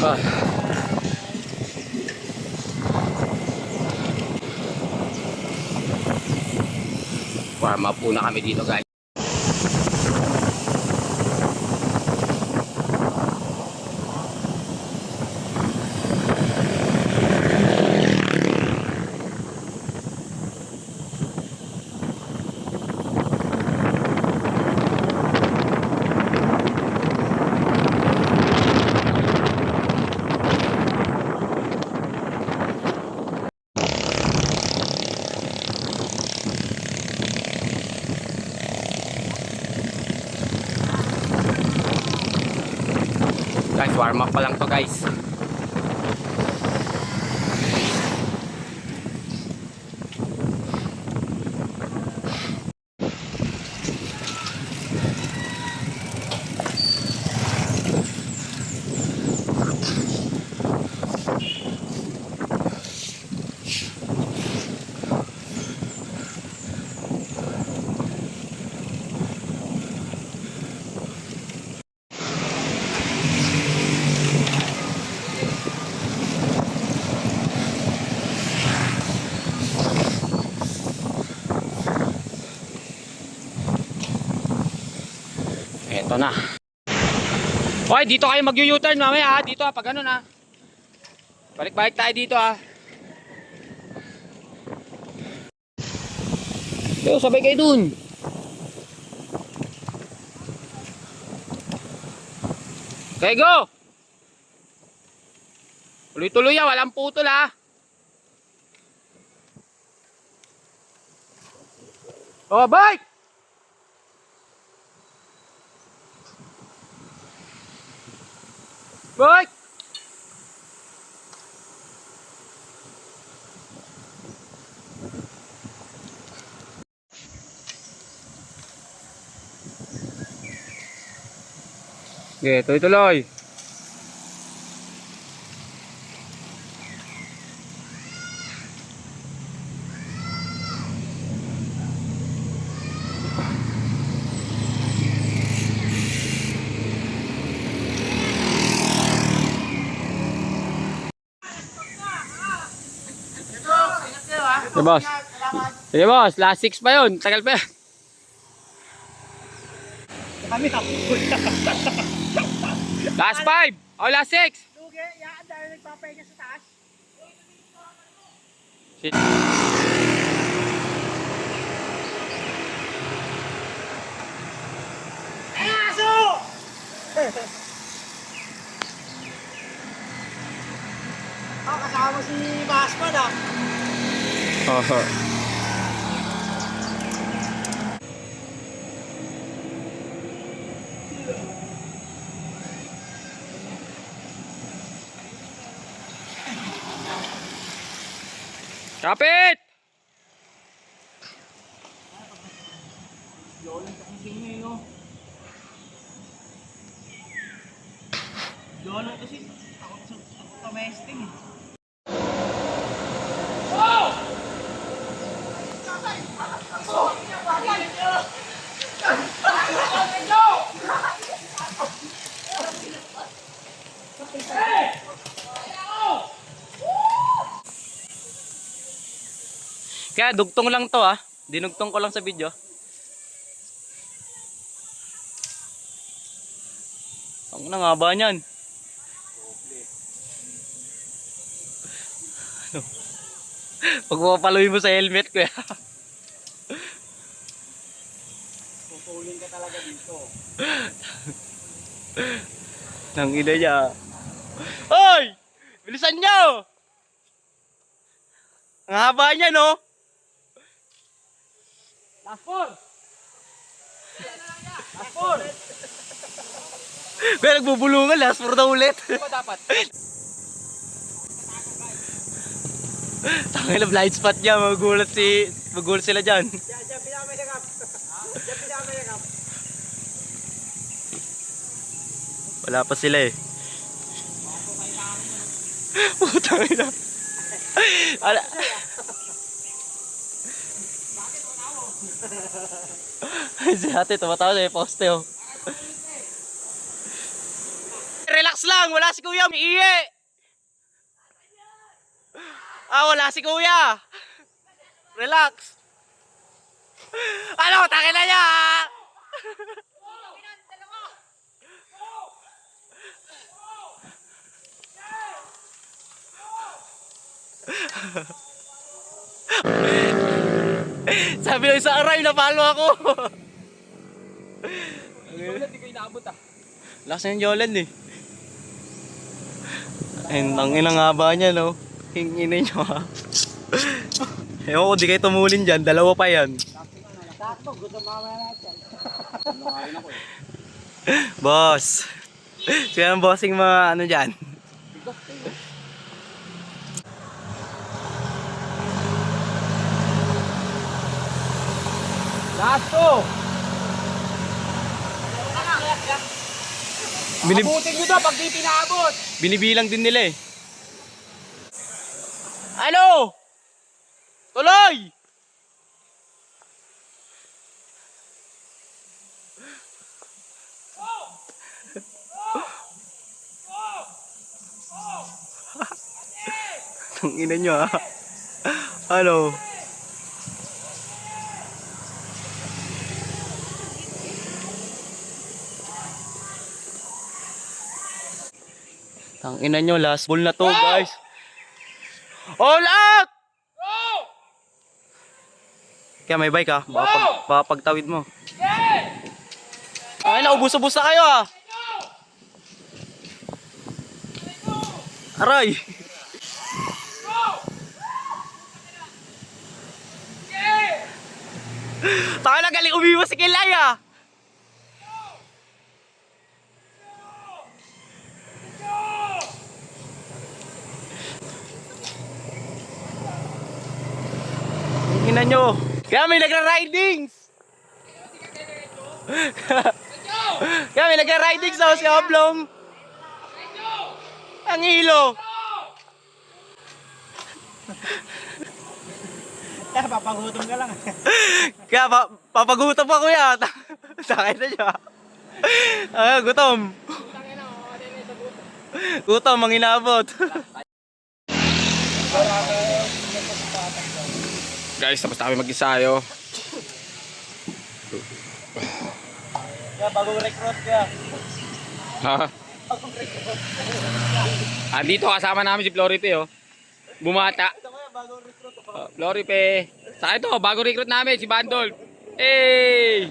Ah. Warm up po na kami dito guys. Guys, warm up pa lang to guys. Eto na. Okay, dito kayo mag-U-turn mamaya ha. Dito ha, pag ganun ha. Balik-balik tayo dito ha. Yo, sabay kayo dun. Okay, go! Tuloy-tuloy ha, walang putol ha. Oh, bike! Bike! Okay, tuloy-tuloy. Sige boss. Sige boss, last 6 pa yun. Tagal pa yan. Kami tapos. Last 5. O last 6. Lugi, yan dahil nagpapahinga sa taas. Shit. Ay, aso! Kasama si Basman ah. Kapit! Yun, ang singay no. Yun, kasi ako tumesting eh. Kaya dugtong lang to ah. Dinugtong ko lang sa video. Ang nga ba niyan? Ano? Pag mapapaloy mo sa helmet ko ya. Pupulin ka talaga dito. Nang ina niya. Hoy! Bilisan niyo! Ang haba niya no? Last 4! Last 4! Kaya nagbubulungan, last 4 na ulit. Ano dapat? Tangin na blind spot niya, magugulat sila dyan. Diyan pinamayagap. Diyan pinamayagap. Wala pa sila eh. Putang ina. Ala. Si ate tumatawa sa poste oh. Relax Relax lang, wala si kuya, may iye. Wala si kuya. Relax. Ano, takin na niya. Sabi ng isang aray, napalo ako. Hindi ko inaabot ah. Lakas ng Jolan eh. Ang inang haba niya, no? Hinginin nyo ha. Ewan ko, di kayo tumulin dyan. Dalawa pa yan. Sakto, gusto mamaya natin. Boss. Kaya ang bossing mga ano dyan. Lasto! Abutin nyo to pag di pinaabot. Binibilang din nila eh. Ano? Tuloy! Tangina nyo ha. Ano? Tangina nyo, last ball na to guys. All out! Kaya may bike ha, baka pagtawid mo. Ay na, ubus-ubus na kayo ha. Aray! Taka na, galing umiwas si Kilay ha. Tingnan nyo. Kaya may nagra-ridings. Kaya may nagra-ridings sa si Oblong. Ang hilo. Kaya papagutom ka lang. Kaya papagutom pa kuya. Sakay na siya. Gutom. Gutom, ang inabot. Guys, tapos na kami mag-isayo. Kaya bagong recruit ka. Ha? Andito kasama namin si Floripe oh. Bumata. Floripe. Saka ito, bagong recruit namin si Bandol. Hey!